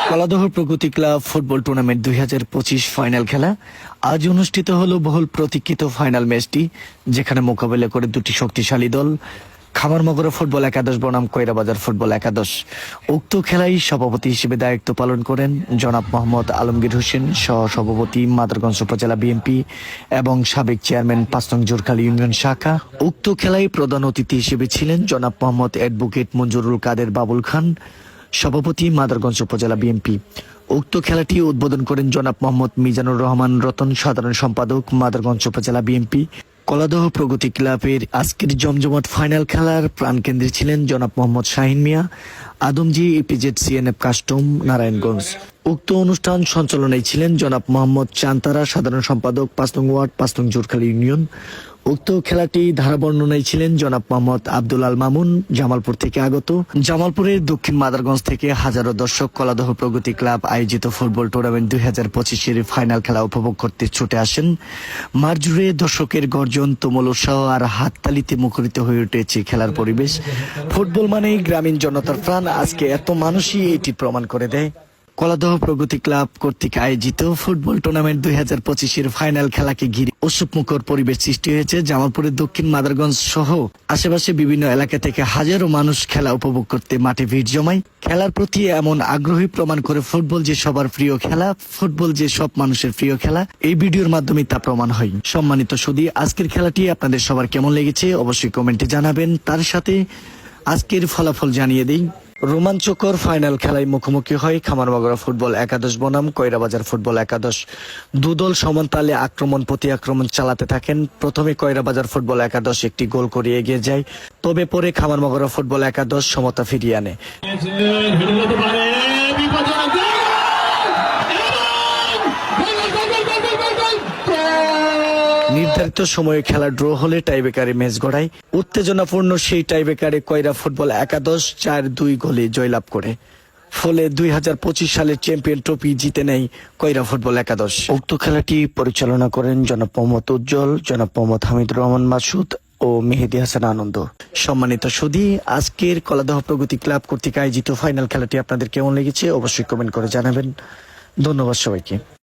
কলাদহ প্রগতি club football tournament 2025 final খেলা আজ অনুষ্ঠিত হলো বহুল প্রতীক্ষিত ফাইনাল ম্যাচটি, যেখানে মোকাবেলা করে দুটি শক্তিশালী দল খামারমগরা ফুটবল একাদশ বনাম কইরাবাজার ফুটবল একাদশ। উক্ত খেলায় সভাপতি হিসেবে দায়িত্ব পালন করেন জনাব মোহাম্মদ আলমগীর হোসেন, সহ সভাপতি মাদারগঞ্জ উপজেলা বিএনপি এবং সাবেক চেয়ারম্যান ৫ নং জোরখালী ইউনিয়ন শাখা। উক্ত খেলায় প্রধান অতিথি হিসেবে ছিলেন জনাব মোহাম্মদ অ্যাডভোকেট মঞ্জুরুল কাদের বাবুল খান, সভাপতি মাদারগঞ্জ উপজেলা বিএনপি। উক্ত খেলাটি উদ্বোধন করেন জনাব মোহাম্মদ মিজানুর রহমান রতন, সাধারণ সম্পাদক মাদারগঞ্জ উপজেলা বিএনপি। কলাদহ প্রগতি ক্লাবের আজকের জমজমাট ফাইনাল খেলার প্রাণকেন্দ্রে ছিলেন জনাব Mohammad Shahin Mia, Adamjee EPZ CNF custom, Narayanganj. উক্ত অনুষ্ঠান সঞ্চালনায় ছিলেন জনাব মোহাম্মদ চান্তারা, সাধারণ সম্পাদক ৫ নং ওয়ার্ড, ৫ নং জোরখালী ইউনিয়ন। উক্ত খেলাটি ধারা বর্ণনায় ছিলেন জনাব মোহাম্মদ আব্দুল আল মামুন, জামালপুর থেকে আগত। জামালপুরের দক্ষিণ মাদারগঞ্জ থেকে হাজারো দর্শক কলাদহ প্রগতি ক্লাব আয়োজিত ফুটবল টুর্নামেন্ট 2025-এর ফাইনাল খেলা উপভোগ করতে ছুটে আসেন। মাঠ জুড়ে দর্শকের গর্জন, তুমুল উৎসাহ আর হাততালিতে মুখরিত হয়ে উঠেছে খেলার পরিবেশ। ফুটবল মানেই গ্রামীণ জনতার প্রাণ। আজকে এত মানুষই এটি প্রমাণ করে দেয়। কলাদহ প্রগতি ক্লাব কর্তৃক আয়োজিত ফুটবল টুর্নামেন্ট 2025-এর ফাইনাল খেলাকে ঘিরে উৎসবমুখর পরিবেশ সৃষ্টি হয়েছে। জামালপুরের দক্ষিণ মাদারগঞ্জ সহ আশেপাশে বিভিন্ন এলাকা থেকে হাজারো মানুষ খেলা উপভোগ করতে মাঠে ভিড় জমায়। খেলার প্রতি এমন আগ্রহী প্রমাণ করে ফুটবল যে সবার প্রিয় খেলা, ফুটবল যে সব মানুষের প্রিয় খেলা, এই ভিডিওর মাধ্যমে তা প্রমাণ হয়। সম্মানিত সুধী, আজকের খেলাটি আপনাদের সবার কেমন লেগেছে অবশ্যই কমেন্টে জানাবেন। তার সাথে আজকের ফলাফল জানিয়ে দিই। রোমাঞ্চকর ফাইনাল খেলায় মুখোমুখি হয় খামারমগরা ফুটবল একাদশ বনাম কইরাবাজার ফুটবল একাদশ। দুদল সমান তালে আক্রমণ প্রতি আক্রমণ চালাতে থাকেন। প্রথমে কইরাবাজার ফুটবল একাদশ একটি গোল করে এগিয়ে যায়, তবে পরে খামারমগরা ফুটবল একাদশ সমতা ফিরিয়ে আনে। নির্ধারিত সময়ে খেলা ড্র হলে টাইব্রেকারে ম্যাচ গড়ায়। উত্তেজনাপূর্ণ সেই টাইব্রেকারে কইরা ফুটবল একাদশ ৪-২ গোলে জয়লাভ করে, ফলে 2025 সালের চ্যাম্পিয়ন ট্রফি জিতে নেয় কইরা ফুটবল একাদশ। উক্ত খেলাটি পরিচালনা করেন জনাব মোহাম্মদ উজ্জ্বল, জনাব মোহাম্মদ হামিদুর রহমান মাসুদ ও মেহেদি হাসান আনন্দ। সম্মানিত সুধী, আজকের কলাদহ প্রগতি ক্লাব কর্তৃক আয়োজিত ফাইনাল খেলাটি আপনাদের কেমন লেগেছে অবশ্যই কমেন্ট করে জানাবেন। ধন্যবাদ সবাইকে।